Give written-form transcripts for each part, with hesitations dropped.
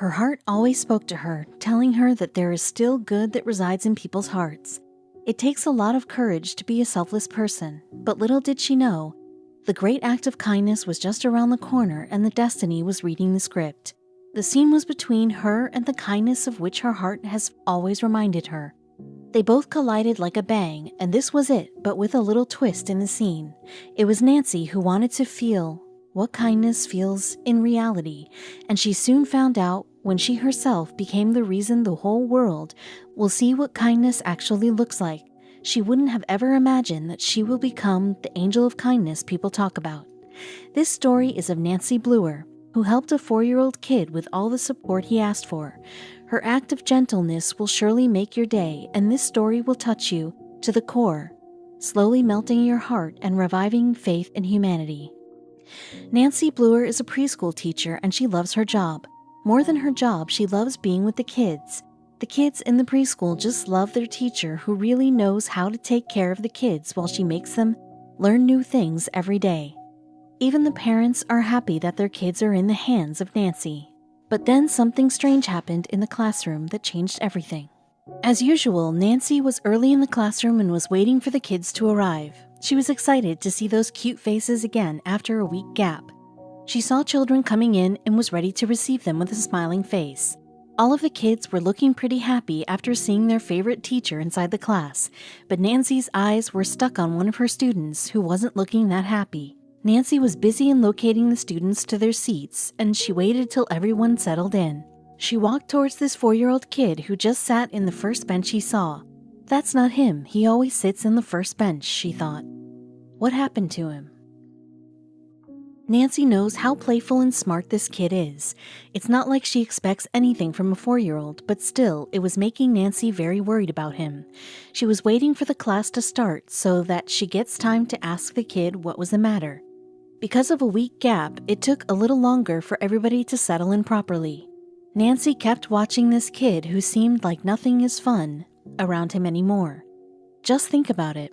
Her heart always spoke to her, telling her that there is still good that resides in people's hearts. It takes a lot of courage to be a selfless person, but little did she know, the great act of kindness was just around the corner and the destiny was reading the script. The scene was between her and the kindness of which her heart has always reminded her. They both collided like a bang, and this was it, but with a little twist in the scene. It was Nancy who wanted to feel what kindness feels in reality, and she soon found out when she herself became the reason the whole world will see what kindness actually looks like. She wouldn't have ever imagined that she will become the angel of kindness people talk about. This story is of Nancy Bluer, who helped a 4-year-old kid with all the support he asked for. Her act of gentleness will surely make your day, and this story will touch you to the core, slowly melting your heart and reviving faith in humanity. Nancy Bluer is a preschool teacher, and she loves her job. More than her job, she loves being with the kids. The kids in the preschool just love their teacher who really knows how to take care of the kids while she makes them learn new things every day. Even the parents are happy that their kids are in the hands of Nancy. But then something strange happened in the classroom that changed everything. As usual, Nancy was early in the classroom and was waiting for the kids to arrive. She was excited to see those cute faces again after a week gap. She saw children coming in and was ready to receive them with a smiling face. All of the kids were looking pretty happy after seeing their favorite teacher inside the class, but Nancy's eyes were stuck on one of her students who wasn't looking that happy. Nancy was busy in locating the students to their seats, and she waited till everyone settled in. She walked towards this 4-year-old kid who just sat in the first bench he saw. That's not him, he always sits in the first bench, she thought. What happened to him? Nancy knows how playful and smart this kid is. It's not like she expects anything from a 4-year-old, but still, it was making Nancy very worried about him. She was waiting for the class to start so that she gets time to ask the kid what was the matter. Because of a week gap, it took a little longer for everybody to settle in properly. Nancy kept watching this kid who seemed like nothing is fun around him anymore. Just think about it.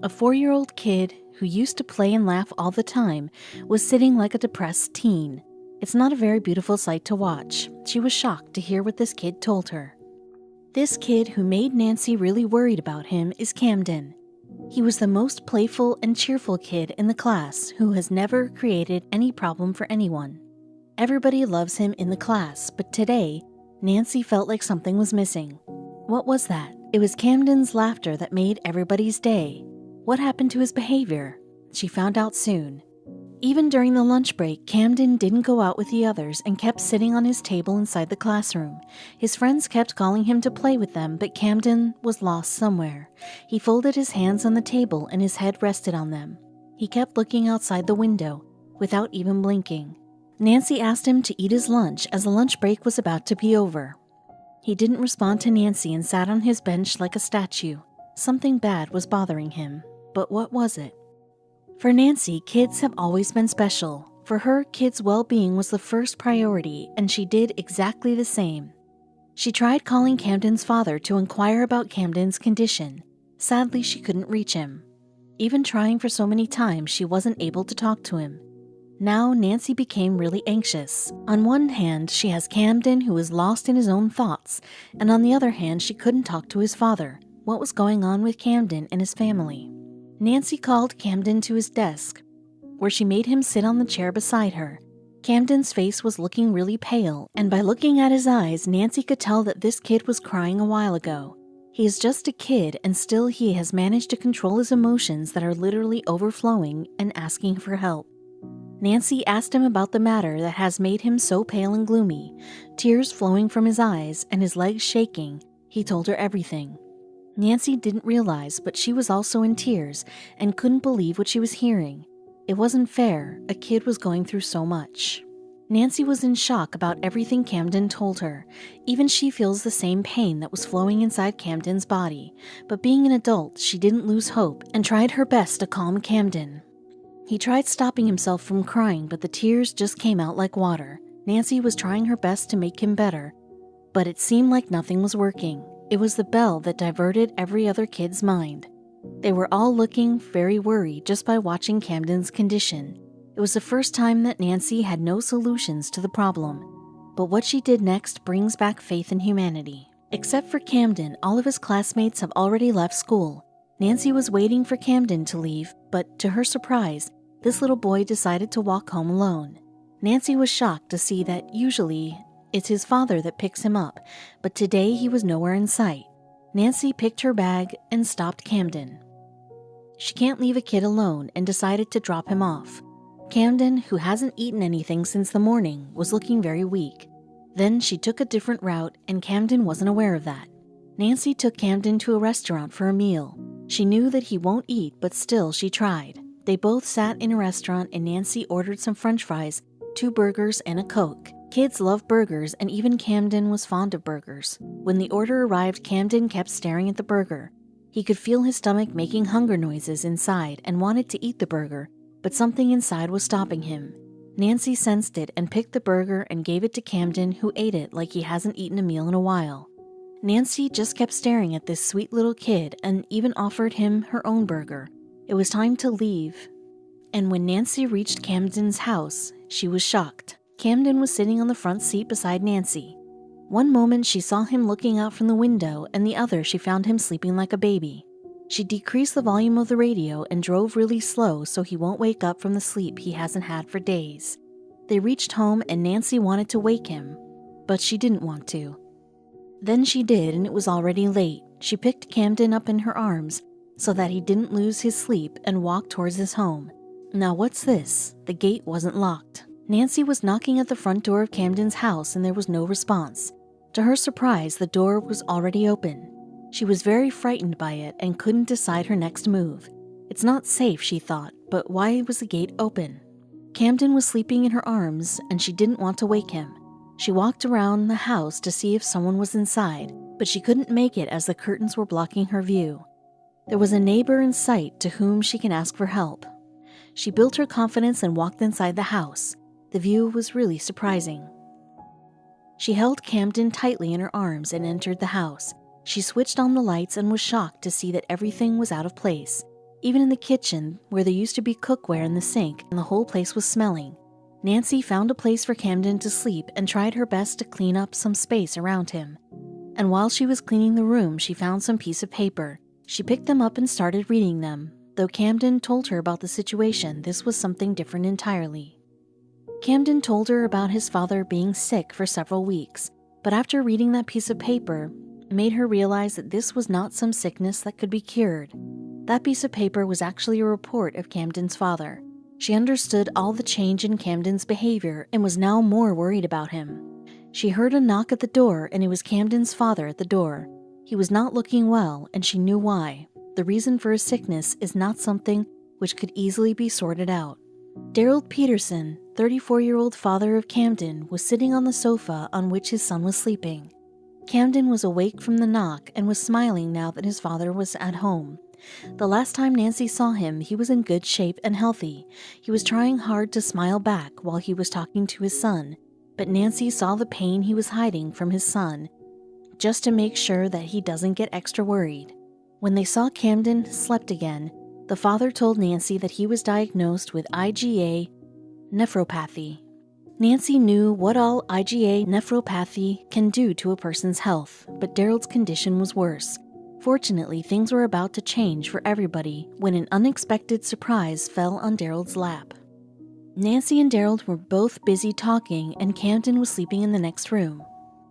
A 4-year-old kid who used to play and laugh all the time was sitting like a depressed teen. It's not a very beautiful sight to watch. She was shocked to hear what this kid told her. This kid who made Nancy really worried about him is Camden. He was the most playful and cheerful kid in the class who has never created any problem for anyone. Everybody loves him in the class, but today, Nancy felt like something was missing. What was that? It was Camden's laughter that made everybody's day. What happened to his behavior? She found out soon. Even during the lunch break, Camden didn't go out with the others and kept sitting on his table inside the classroom. His friends kept calling him to play with them, but Camden was lost somewhere. He folded his hands on the table and his head rested on them. He kept looking outside the window, without even blinking. Nancy asked him to eat his lunch as the lunch break was about to be over. He didn't respond to Nancy and sat on his bench like a statue. Something bad was bothering him. But what was it? For Nancy, kids have always been special. For her, kids' well-being was the first priority, and she did exactly the same. She tried calling Camden's father to inquire about Camden's condition. Sadly, she couldn't reach him. Even trying for so many times, she wasn't able to talk to him. Now, Nancy became really anxious. On one hand, she has Camden who is lost in his own thoughts, and on the other hand, she couldn't talk to his father. What was going on with Camden and his family? Nancy called Camden to his desk, where she made him sit on the chair beside her. Camden's face was looking really pale, and by looking at his eyes, Nancy could tell that this kid was crying a while ago. He is just a kid, and still he has managed to control his emotions that are literally overflowing and asking for help. Nancy asked him about the matter that has made him so pale and gloomy. Tears flowing from his eyes and his legs shaking, he told her everything. Nancy didn't realize, but she was also in tears and couldn't believe what she was hearing. It wasn't fair. A kid was going through so much. Nancy was in shock about everything Camden told her. Even she feels the same pain that was flowing inside Camden's body. But being an adult, she didn't lose hope and tried her best to calm Camden. He tried stopping himself from crying, but the tears just came out like water. Nancy was trying her best to make him better, but it seemed like nothing was working. It was the bell that diverted every other kid's mind. They were all looking very worried just by watching Camden's condition. It was the first time that Nancy had no solutions to the problem. But what she did next brings back faith in humanity. Except for Camden, all of his classmates have already left school. Nancy was waiting for Camden to leave, but to her surprise, this little boy decided to walk home alone. Nancy was shocked to see that usually it's his father that picks him up, but today he was nowhere in sight. Nancy picked her bag and stopped Camden. She can't leave a kid alone and decided to drop him off. Camden, who hasn't eaten anything since the morning, was looking very weak. Then she took a different route, and Camden wasn't aware of that. Nancy took Camden to a restaurant for a meal. She knew that he won't eat, but still she tried. They both sat in a restaurant and Nancy ordered some french fries, 2 burgers, and a Coke. Kids love burgers, and even Camden was fond of burgers. When the order arrived, Camden kept staring at the burger. He could feel his stomach making hunger noises inside and wanted to eat the burger, but something inside was stopping him. Nancy sensed it and picked the burger and gave it to Camden, who ate it like he hasn't eaten a meal in a while. Nancy just kept staring at this sweet little kid and even offered him her own burger. It was time to leave, and when Nancy reached Camden's house, she was shocked. Camden was sitting on the front seat beside Nancy. One moment she saw him looking out from the window, and the other she found him sleeping like a baby. She decreased the volume of the radio and drove really slow so he won't wake up from the sleep he hasn't had for days. They reached home and Nancy wanted to wake him, but she didn't want to. Then she did, and it was already late. She picked Camden up in her arms so that he didn't lose his sleep and walked towards his home. Now what's this? The gate wasn't locked. Nancy was knocking at the front door of Camden's house and there was no response. To her surprise, the door was already open. She was very frightened by it and couldn't decide her next move. It's not safe, she thought, but why was the gate open? Camden was sleeping in her arms and she didn't want to wake him. She walked around the house to see if someone was inside, but she couldn't make it as the curtains were blocking her view. There was a neighbor in sight to whom she can ask for help. She built her confidence and walked inside the house. The view was really surprising. She held Camden tightly in her arms and entered the house. She switched on the lights and was shocked to see that everything was out of place. Even in the kitchen, where there used to be cookware in the sink, and the whole place was smelling. Nancy found a place for Camden to sleep and tried her best to clean up some space around him. And while she was cleaning the room, she found some piece of paper. She picked them up and started reading them. Though Camden told her about the situation, this was something different entirely. Camden told her about his father being sick for several weeks, but after reading that piece of paper, it made her realize that this was not some sickness that could be cured. That piece of paper was actually a report of Camden's father. She understood all the change in Camden's behavior and was now more worried about him. She heard a knock at the door, and it was Camden's father at the door. He was not looking well, and she knew why. The reason for his sickness is not something which could easily be sorted out. Daryl Peterson, 34-year-old father of Camden, was sitting on the sofa on which his son was sleeping. Camden was awake from the knock and was smiling now that his father was at home. The last time Nancy saw him, he was in good shape and healthy. He was trying hard to smile back while he was talking to his son, but Nancy saw the pain he was hiding from his son, just to make sure that he doesn't get extra worried. When they saw Camden slept again, the father told Nancy that he was diagnosed with IgA nephropathy. Nancy knew what all IgA nephropathy can do to a person's health, but Daryl's condition was worse. Fortunately, things were about to change for everybody when an unexpected surprise fell on Daryl's lap. Nancy and Daryl were both busy talking, and Camden was sleeping in the next room.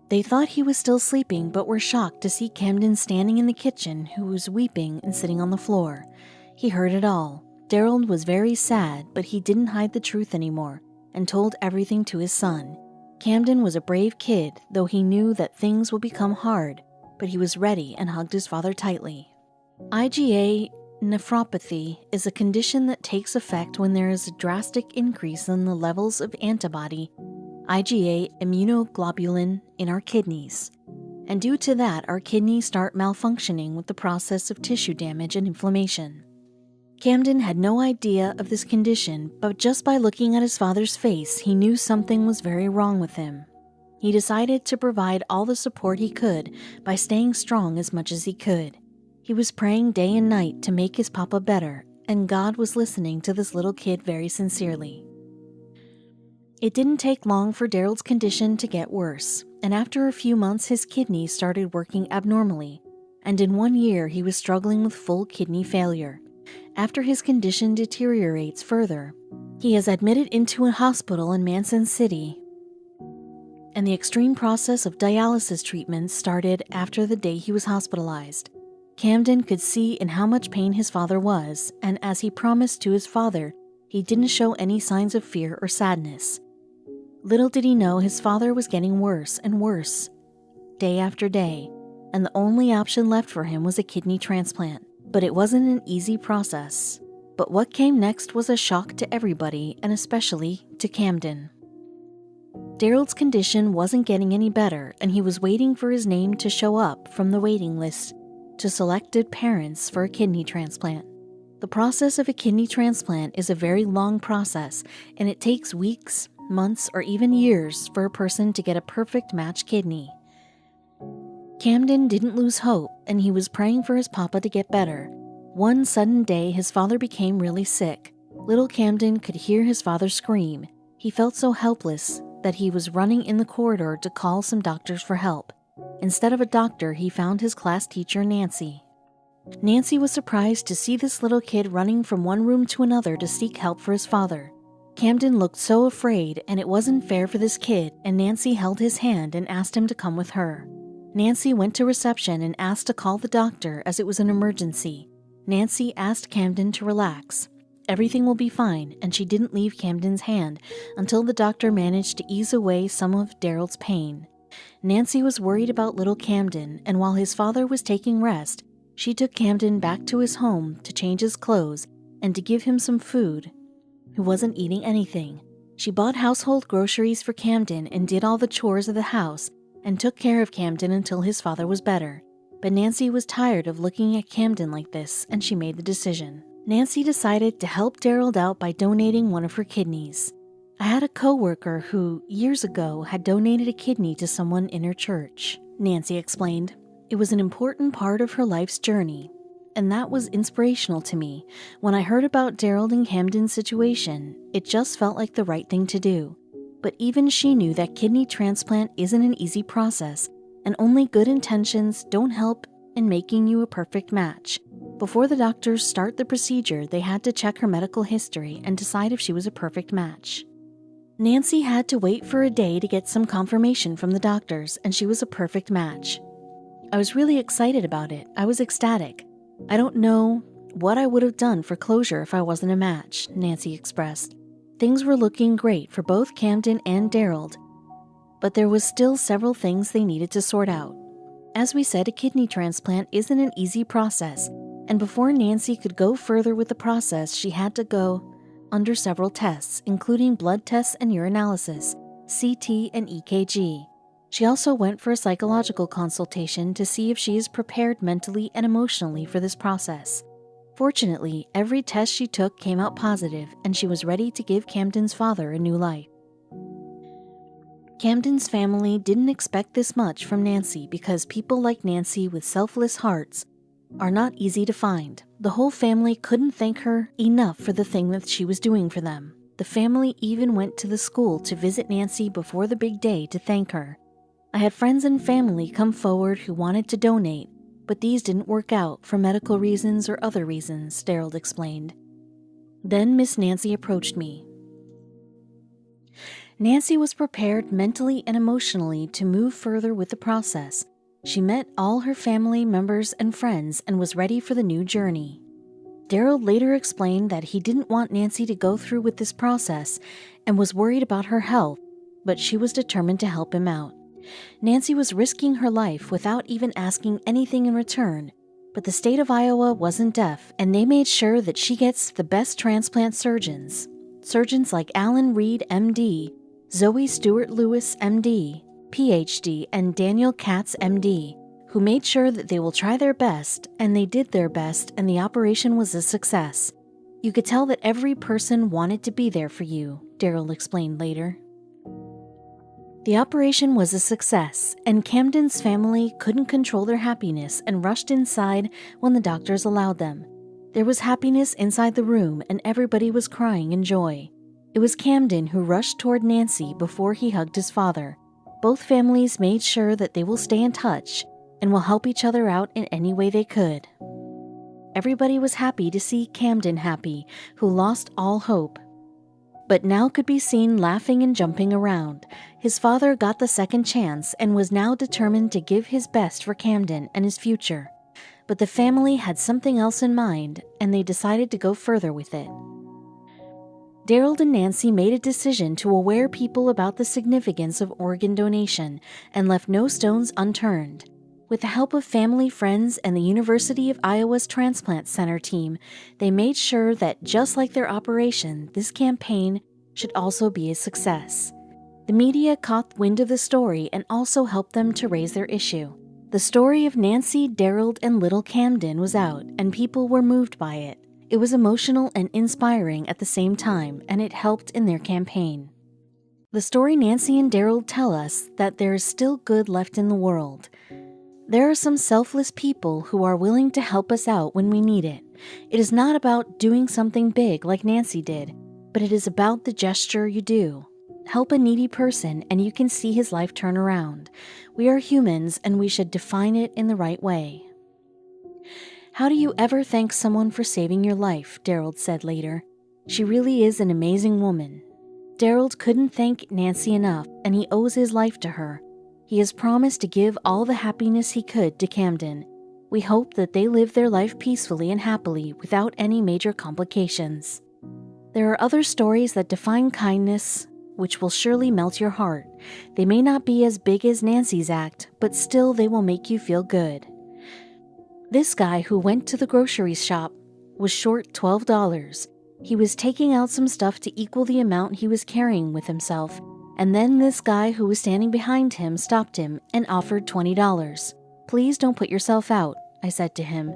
They thought he was still sleeping, but were shocked to see Camden standing in the kitchen, who was weeping and sitting on the floor. He heard it all. Daryl was very sad, but he didn't hide the truth anymore and told everything to his son. Camden was a brave kid, though he knew that things would become hard, but he was ready and hugged his father tightly. IgA nephropathy is a condition that takes effect when there is a drastic increase in the levels of antibody, IgA immunoglobulin, in our kidneys. And due to that, our kidneys start malfunctioning with the process of tissue damage and inflammation. Camden had no idea of this condition, but just by looking at his father's face, he knew something was very wrong with him. He decided to provide all the support he could by staying strong as much as he could. He was praying day and night to make his papa better, and God was listening to this little kid very sincerely. It didn't take long for Daryl's condition to get worse, and after a few months his kidneys started working abnormally, and in 1 year he was struggling with full kidney failure. After his condition deteriorates further, he is admitted into a hospital in Manson City, and the extreme process of dialysis treatment started after the day he was hospitalized. Camden could see in how much pain his father was, and as he promised to his father, he didn't show any signs of fear or sadness. Little did he know his father was getting worse and worse, day after day, and the only option left for him was a kidney transplant. But it wasn't an easy process. But what came next was a shock to everybody, and especially to Camden. Daryl's condition wasn't getting any better, and he was waiting for his name to show up from the waiting list to selected parents for a kidney transplant. The process of a kidney transplant is a very long process, and it takes weeks, months, or even years for a person to get a perfect match kidney. Camden didn't lose hope, and he was praying for his papa to get better. One sudden day, his father became really sick. Little Camden could hear his father scream. He felt so helpless that he was running in the corridor to call some doctors for help. Instead of a doctor, he found his class teacher, Nancy. Nancy was surprised to see this little kid running from one room to another to seek help for his father. Camden looked so afraid, and it wasn't fair for this kid, and Nancy held his hand and asked him to come with her. Nancy went to reception and asked to call the doctor as it was an emergency. Nancy asked Camden to relax. Everything will be fine, and she didn't leave Camden's hand until the doctor managed to ease away some of Daryl's pain. Nancy was worried about little Camden, and while his father was taking rest, she took Camden back to his home to change his clothes and to give him some food. He wasn't eating anything. She bought household groceries for Camden and did all the chores of the house and took care of Camden until his father was better. But Nancy was tired of looking at Camden like this, and she made the decision. Nancy decided to help Daryl out by donating one of her kidneys. I had a coworker who, years ago, had donated a kidney to someone in her church, Nancy explained. It was an important part of her life's journey, and that was inspirational to me. When I heard about Daryl and Camden's situation, it just felt like the right thing to do. But even she knew that kidney transplant isn't an easy process, and only good intentions don't help in making you a perfect match. Before the doctors start the procedure, they had to check her medical history and decide if she was a perfect match. Nancy had to wait for a day to get some confirmation from the doctors, and she was a perfect match. I was really excited about it. I was ecstatic. I don't know what I would have done for closure if I wasn't a match, Nancy expressed. Things were looking great for both Camden and Daryl, but there was still several things they needed to sort out. As we said, a kidney transplant isn't an easy process, and before Nancy could go further with the process, she had to go under several tests, including blood tests and urinalysis, CT and EKG. She also went for a psychological consultation to see if she is prepared mentally and emotionally for this process. Fortunately, every test she took came out positive, and she was ready to give Camden's father a new life. Camden's family didn't expect this much from Nancy because people like Nancy with selfless hearts are not easy to find. The whole family couldn't thank her enough for the thing that she was doing for them. The family even went to the school to visit Nancy before the big day to thank her. I had friends and family come forward who wanted to donate, but these didn't work out for medical reasons or other reasons, Daryl explained. Then Miss Nancy approached me. Nancy was prepared mentally and emotionally to move further with the process. She met all her family members and friends and was ready for the new journey. Daryl later explained that he didn't want Nancy to go through with this process and was worried about her health, but she was determined to help him out. Nancy was risking her life without even asking anything in return, but the state of Iowa wasn't deaf, and they made sure that she gets the best transplant surgeons. Surgeons like Alan Reed, MD, Zoe Stewart-Lewis, MD, PhD, and Daniel Katz, MD, who made sure that they will try their best, and they did their best, and the operation was a success. You could tell that every person wanted to be there for you, Daryl explained later. The operation was a success, and Camden's family couldn't control their happiness and rushed inside when the doctors allowed them. There was happiness inside the room, and everybody was crying in joy. It was Camden who rushed toward Nancy before he hugged his father. Both families made sure that they will stay in touch and will help each other out in any way they could. Everybody was happy to see Camden happy, who lost all hope, but now could be seen laughing and jumping around. His father got the second chance and was now determined to give his best for Camden and his future. But the family had something else in mind, and they decided to go further with it. Daryl and Nancy made a decision to aware people about the significance of organ donation and left no stones unturned. With the help of family, friends, and the University of Iowa's Transplant Center team, they made sure that just like their operation, this campaign should also be a success. The media caught wind of the story and also helped them to raise their issue. The story of Nancy, Daryl, and little Camden was out, and people were moved by it. It was emotional and inspiring at the same time, and it helped in their campaign. The story Nancy and Daryl tell us that there is still good left in the world. There are some selfless people who are willing to help us out when we need it. It is not about doing something big like Nancy did, but it is about the gesture you do. Help a needy person and you can see his life turn around. We are humans and we should define it in the right way. How do you ever thank someone for saving your life? Daryl said later. She really is an amazing woman. Daryl couldn't thank Nancy enough, and he owes his life to her. He has promised to give all the happiness he could to Camden. We hope that they live their life peacefully and happily without any major complications. There are other stories that define kindness, which will surely melt your heart. They may not be as big as Nancy's act, but still they will make you feel good. This guy who went to the grocery shop was short $12. He was taking out some stuff to equal the amount he was carrying with himself, and then this guy who was standing behind him stopped him and offered $20. "Please don't put yourself out," I said to him.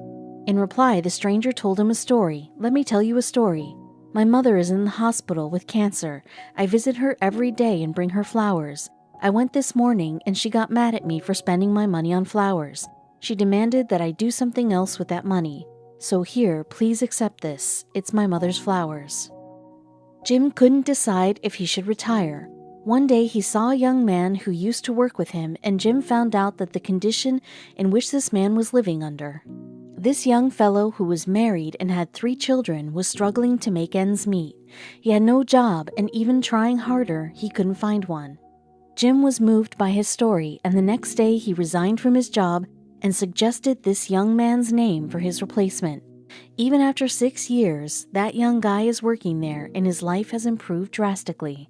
In reply, the stranger told him a story. "Let me tell you a story. My mother is in the hospital with cancer. I visit her every day and bring her flowers. I went this morning and she got mad at me for spending my money on flowers. She demanded that I do something else with that money. So here, please accept this. It's my mother's flowers." Jim couldn't decide if he should retire. One day he saw a young man who used to work with him, and Jim found out that the condition in which this man was living under. This young fellow, who was married and had 3 children, was struggling to make ends meet. He had no job, and even trying harder, he couldn't find one. Jim was moved by his story, and the next day he resigned from his job and suggested this young man's name for his replacement. Even after 6 years, that young guy is working there, and his life has improved drastically.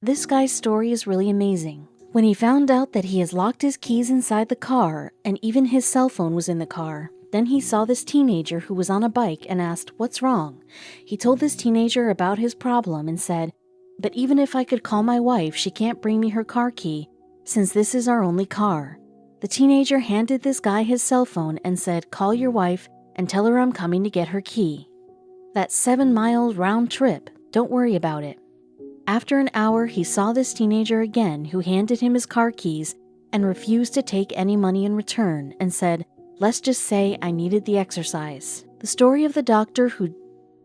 This guy's story is really amazing. When he found out that he has locked his keys inside the car, and even his cell phone was in the car, then he saw this teenager who was on a bike and asked, "What's wrong?" He told this teenager about his problem and said, "But even if I could call my wife, she can't bring me her car key, since this is our only car." The teenager handed this guy his cell phone and said, "Call your wife and tell her I'm coming to get her key. That's 7 miles round trip. Don't worry about it." After an hour, he saw this teenager again who handed him his car keys and refused to take any money in return and said, "Let's just say I needed the exercise." The story of the doctor who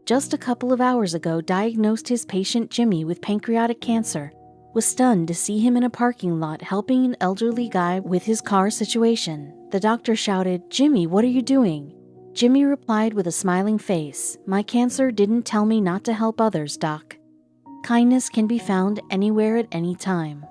just a couple of hours ago diagnosed his patient Jimmy with pancreatic cancer was stunned to see him in a parking lot helping an elderly guy with his car situation. The doctor shouted, "Jimmy, what are you doing?" Jimmy replied with a smiling face, "My cancer didn't tell me not to help others, Doc." Kindness can be found anywhere at any time.